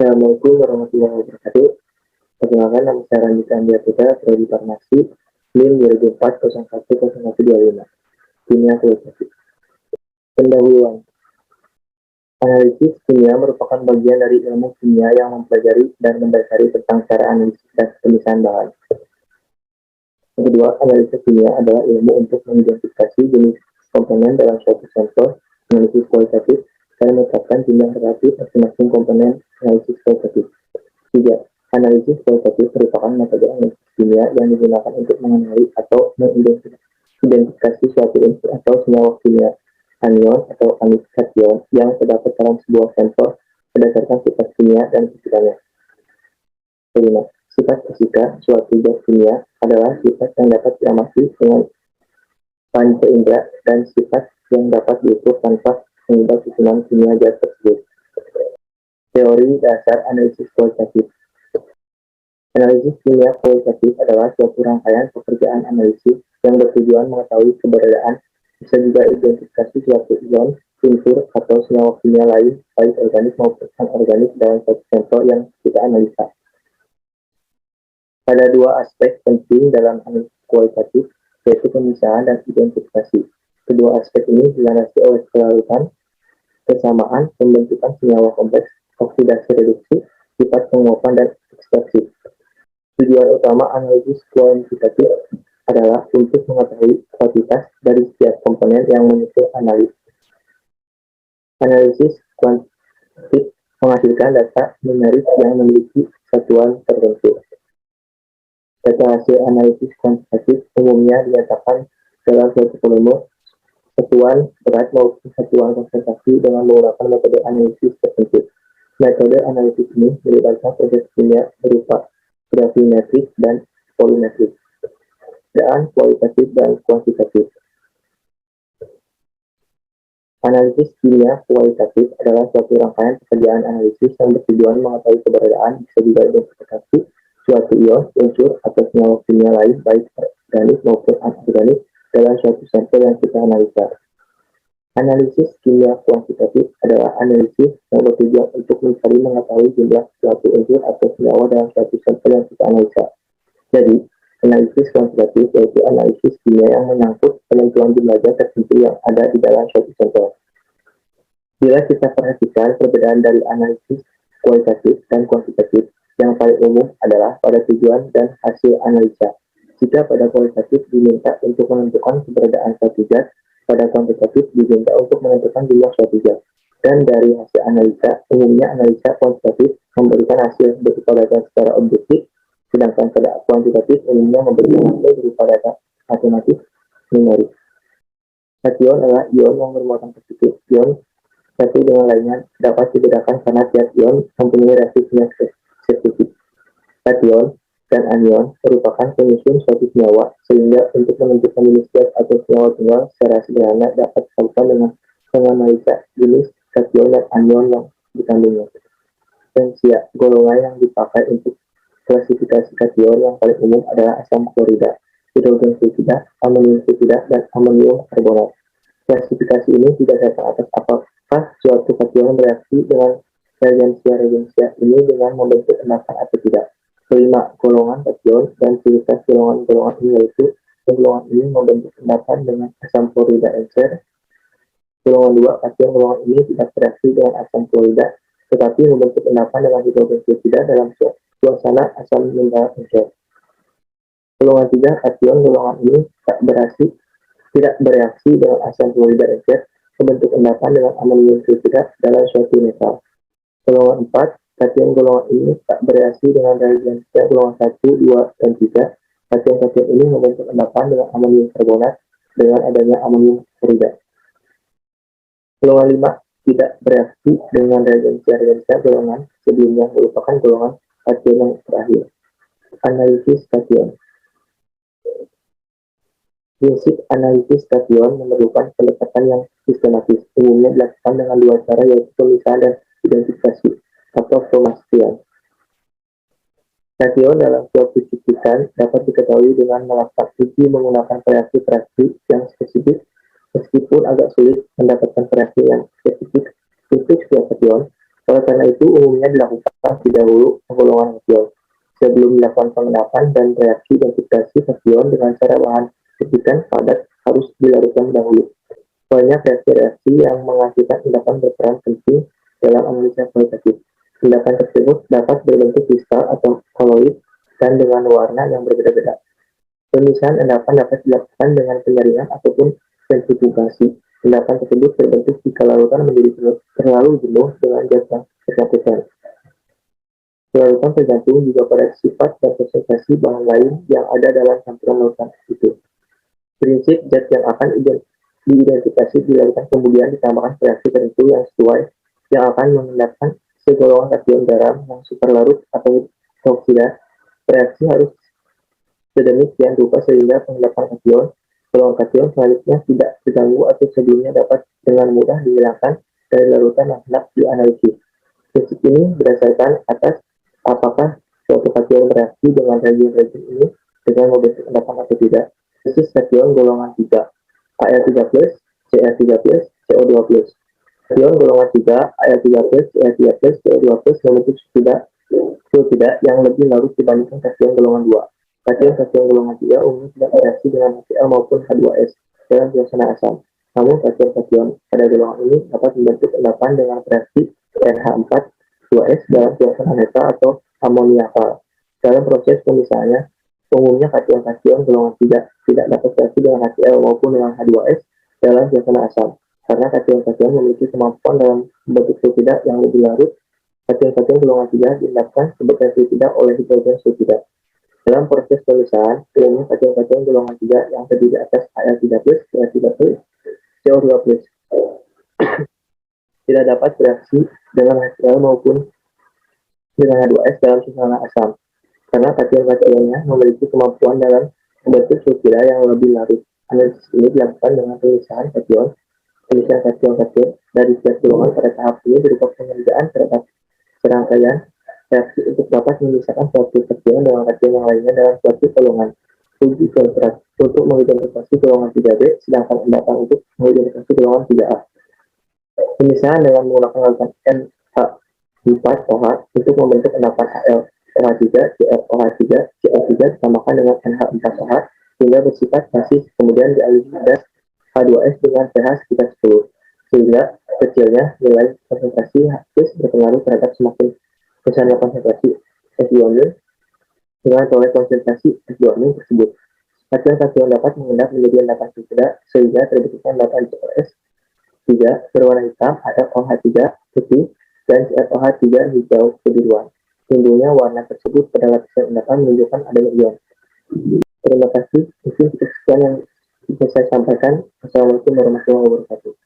Assalamualaikum warahmatullahi wabarakatuh. Perkenalkan, nama saya Randy Andrea Putra, Prodi Farmasi, NIM 2004-01-0125, Kimia Kualitatif. Pendahuluan. Analisis kimia merupakan bagian dari ilmu kimia yang mempelajari dan mendasari tentang cara analisis dan pemisahan bahan. Yang kedua, analisis kimia adalah ilmu untuk mengidentifikasi jenis komponen dalam suatu sampel, analisis kualitatif, dan menetapkan jumlah relatif masing-masing komponen analisis kualitatif. 3. Analisis kualitatif merupakan metode analisis kimia yang digunakan untuk mengenali atau mengidentifikasi suatu unsur atau senyawa kimia, anion atau kation yang terdapat dalam sebuah sampel berdasarkan sifat kimia dan fisikanya. 5. Sifat fisika suatu zat kimia adalah sifat yang dapat diamati dengan panca indera dan sifat yang dapat diukur tanpa mengubah susunan kimia zat tersebut. Teori dasar analisis kualitatif. Analisis kimia kualitatif adalah suatu rangkaian pekerjaan analisis yang bertujuan mengetahui keberadaan, bisa juga identifikasi suatu ion, unsur, atau senyawa kimia lain, baik organik maupun anorganik dalam suatu sampel yang kita analisa. Ada dua aspek penting dalam analisis kualitatif, yaitu pemisahan dan identifikasi. Kedua aspek ini dilandasi oleh kelarutan, kesamaan, pembentukan senyawa kompleks, oksidasi reduksi, sifat penguapan, dan ekstraksi. Tujuan utama analisis kuantitatif adalah untuk mengetahui kuantitas dari setiap komponen yang menyusul analisis. Analisis kuantitatif menghasilkan data numerik yang memiliki satuan tertentu. Data hasil analisis kuantitatif umumnya dinyatakan dalam suatu volume, satuan berat maupun satuan konsentrasi dengan menggunakan metode analisis tertentu. Metode analisis ini melibatkan proses kimia berupa gravimetrik dan volumetrik, perbedaan kualitatif dan kuantitatif. Analisis kimia kualitatif adalah suatu rangkaian pekerjaan analisis yang bertujuan mengetahui keberadaan, bisa juga identifikasi suatu ion, unsur, atau senyawa kimia lain, baik organik maupun anorganik, dalam suatu sampel yang kita analisa. Analisis kimia kuantitatif adalah analisis yang bertujuan untuk mencari mengetahui jumlah suatu unsur atau senyawa dalam suatu sampel yang kita analisa. Jadi, analisis kuantitatif yaitu analisis kimia yang menyangkut penentuan jumlah zat tertentu yang ada di dalam suatu sampel. Bila kita perhatikan perbedaan dari analisis kualitatif dan kuantitatif, yang paling umum adalah pada tujuan dan hasil analisa. Jika pada kualitatif diminta untuk menentukan keberadaan suatu zat, pada kuantitatif diminta untuk menentukan jumlah suatu zat. Dan dari hasil analisa, umumnya analisa kuantitatif memberikan hasil berupa data secara objektif, sedangkan pada kuantitatif umumnya memberikan hasil berupa data matematik numerik. Kation adalah ion yang bermuatan positif. Ion satu dengan lainnya dapat dibedakan karena tiap ion mempunyai reaksi kimia spesifik. Kation dan anion merupakan penyusun suatu senyawa, sehingga untuk menentukan jenis zat atau senyawa tunggal secara sederhana dapat dilakukan dengan menganalisa jenis kation dan anion yang dikandungnya. Tensia, golongan yang dipakai untuk klasifikasi kation yang paling umum adalah asam klorida, hidrogen sulfida, amonium sulfida, dan amonium karbonat. Klasifikasi ini didasarkan atas apakah suatu kation bereaksi dengan reagensia ini dengan membentuk endapan atau tidak. Kelima, golongan kation dan ciri-khas golongan ini yaitu golongan ini membentuk endapan dengan asam klorida encer. Golongan 2, kation golongan ini tidak bereaksi dengan asam klorida, tetapi membentuk endapan dengan hidrogen sulfida dalam suasana asam mineral encer. Golongan 3, kation golongan ini tidak bereaksi dengan asam klorida encer, membentuk endapan dengan amonium sulfida dalam suatu metal. Golongan 4, kation golongan ini tak bereaksi dengan reagensia golongan 1, 2, dan 3. Kation ini membentuk endapan dengan amonium karbonat dengan adanya amonium klorida. Golongan 5 tidak bereaksi dengan reagensia golongan sebelumnya, merupakan golongan kation yang terakhir. Analisis kation. Prinsip analisis kation memerlukan pendekatan yang sistematis. Umumnya dilakukan dengan dua cara, yaitu pemisahan dan identifikasi atau pemastian. Kation dalam suatu cipitan dapat diketahui dengan melakukan uji menggunakan reaksi yang spesifik. Meskipun agak sulit mendapatkan reaksi yang spesifik untuk setiap kation, Oleh karena itu, umumnya dilakukan lebih dahulu penggolongan kation. Sebelum dilakukan pengendapan dan reaksi identifikasi kation dengan cara bahan kepikan padat harus dilarutkan dahulu. Banyak reaksi-reaksi yang menghasilkan endapan berperan penting dalam analisa kualitatif. Endapan tersebut dapat berbentuk kristal atau koloid dan dengan warna yang berbeda-beda. Pemisahan endapan dapat dilakukan dengan penyaringan ataupun sentrifugasi. Endapan tersebut terbentuk jika larutan menjadi terlalu jenuh dengan zat yang bersangkutan. Larutan tergantung juga pada sifat dan konsentrasi bahan lain yang ada dalam campuran larutan itu. Prinsip zat yang akan diidentifikasi dilakukan kemudian ditambahkan reaksi tertentu yang sesuai yang akan mengendapkan segolongan kation garam yang superlarut atau oksida. Reaksi harus sedemikian rupa sehingga pengendapan kation golongan kation selanjutnya tidak terganggu atau sebelumnya dapat dengan mudah dihilangkan dari larutan yang hendak dianalisis. Prinsip ini berdasarkan atas apakah suatu kation bereaksi dengan reagen ini dengan membentuk endapan atau tidak. Khusus kation golongan 3 Al3+, Cl3+, CO2+. Kation golongan 3 Al3+, Cl3+, CO2+ membentuk sulfida yang lebih larut dibandingkan kation golongan 2. Kation golongan 3 umumnya tidak bereaksi dengan HCl maupun H2S dalam suasana asam. Namun kation pada golongan ini dapat membentuk endapan dengan reaksi NH4-2S dalam suasana netral atau amoniakal. Dalam proses pemisahannya, umumnya kation golongan 3 tidak dapat bereaksi dengan HCl maupun dengan H2S dalam suasana asam. Karena kation memiliki kemampuan dalam membentuk sulfida yang lebih larut, kation golongan 3 diendapkan sebagai sulfida oleh hidrogen sulfida. Dalam proses pemisahan, umumnya kation golongan 3 yang terdiri atas Al3+, Cl3+, CO2+, tidak dapat bereaksi dengan HCl maupun dengan H2S dalam suasana asam. Karena kation-kationnya memiliki kemampuan dalam membentuk sulfida yang lebih larut. Analisis ini dilakukan dengan pemisahan kation dari setiap golongan. Pada tahap ini berupa pengerjaan terhadap serangkaian reaksi untuk dapat memisahkan suatu kation dengan kation yang lainnya dalam suatu golongan. Uji kontras untuk mengidentifikasi golongan 3B, sedangkan endapan untuk mengidentifikasi golongan 3A. Pemisahan dengan menggunakan larutan NH4OH untuk membentuk endapan OH3, COH3, CH3 ditambahkan dengan NH4OH sehingga bersifat basis, kemudian dialiri gas H2S dengan pH sekitar 10, sehingga kecilnya nilai konsentrasi H berpengaruh terhadap semakin besarnya konsentrasi S-ionin dengan toleransi konsentrasi S-ionin tersebut. Kation dapat mengendap menjadi endapan sulfida sehingga terbentuknya endapan COS3 berwarna hitam atau OH3 putih dan COH3 hijau kebiruan. Timbulnya warna tersebut pada lapisan endapan menunjukkan adanya ion. Terima kasih. Mungkin sekian yang bisa saya sampaikan. Assalamualaikum warahmatullahi wabarakatuh.